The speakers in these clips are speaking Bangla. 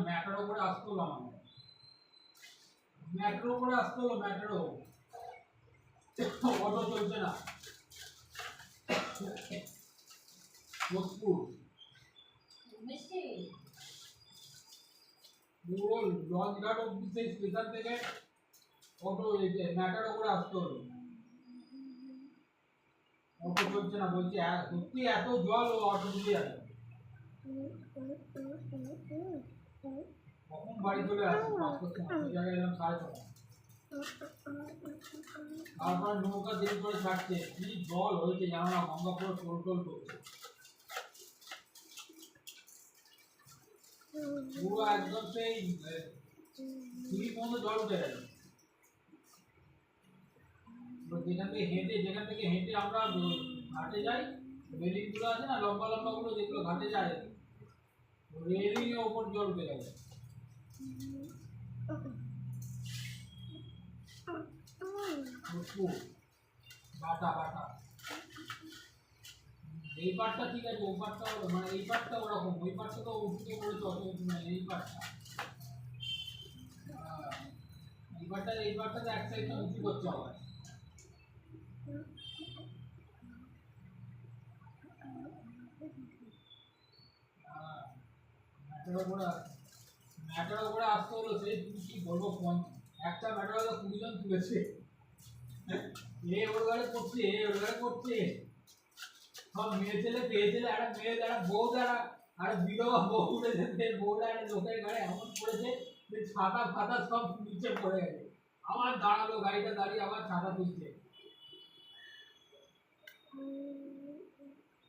ম্যাটারও করে আসতে হলো আমাদের, ম্যাটারও করে আসতে হলো, ম্যাটারও অটো চলছে না। যোধপুর পুরো লঞ্চ ঘাট অব্দি সেই স্টেশন থেকে অটো ম্যাটারও করে আসতে হলো, অটো চলছে না। বলছি সত্যি এত জল অটো দিয়ে যাবে, কখন বাড়ি চলে আসে 5টার সময়, ওই জায়গায় এলাম 6:30। তারপর নৌকা দেরি করে ছাড়ছে, কি জল হয়েছে জানো না, গঙ্গা পুরো টোল টোল করছে, পুরো একদম সেই সিঁড়ি পর্যন্ত জল উঠে গেছে। যেখান থেকে হেঁটে আমরা ঘাটে যাই, রেলিং গুলো আছে না লম্বা লম্বা গুলো, যেগুলো ঘাটে যায়, রেলিং এর উপর জল উঠে গেছে। বাটা বাটা এই পাটটা ঠিক আছে, ওই পাটটা মানে এই পাটটা ওরকম, ওই পাটটা তো উঠতে পড়েছে অত উঠে না, এই পাটটা এই পাটটা এক সাইড উঁচু করছে আবার। ম্যাটার উপরে আসতে হলো সেই তুমি কি বলবো একটা ম্যাটার হলো 20 জন তুলেছে এ ওর ঘরে পড়ছে এ ওর ঘরে পড়ছে সব মেয়ে ছেলে পেয়ে ছেলে একটা মেয়ে একটা বউ দ্বারা আর বিধবা বউ উঠেছে সেই বউটা একটা লোকের ঘরে এমন পড়েছে যে ছাতা ফাতা সব নিচে পড়ে গেছে আবার দাঁড়ালো গাড়িটা দাঁড়িয়ে আবার ছাতা তুলছে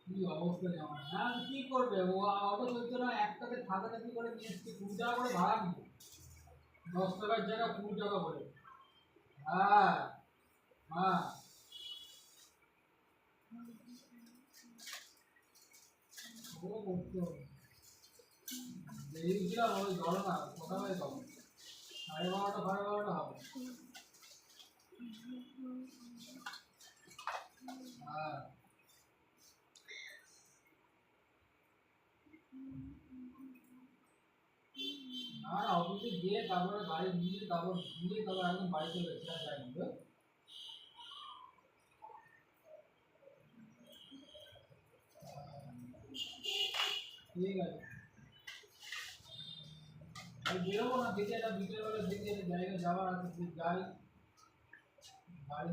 কি অবস্থা জামাই হ্যাঁ কি করবে ও অটো চলছে না একটাতে ছাতাটা কি করে নিয়ে এসছে 20 টাকা করে ভাড়া নিচ্ছে 10 টাকার জায়গা 20 টাকা করে হ্যাঁ হ্যাঁ ও করতে হবে দেখছিলাম ওই ধরো না কটা বাজে তখন 12:30 12:30 হবে হ্যাঁ না না অফিসে গিয়ে তারপরে গাড়ি নিয়ে তারপর গিয়ে তারপর একদম বাড়ি চলে এসেছে আর যাইনি তো ঠিক আছে আমি বেরোবো না দেখি একটা বিকেলবেলা দেখি একটা জায়গায় যাওয়ার আছে তুই যাই গাড়ি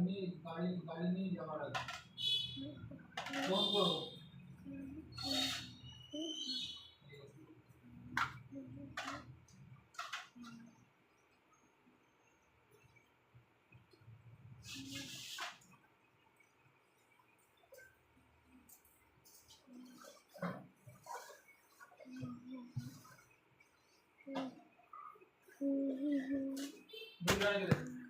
নিয়ে যাওয়ার আছে ফোন করবো দুই গাড়ি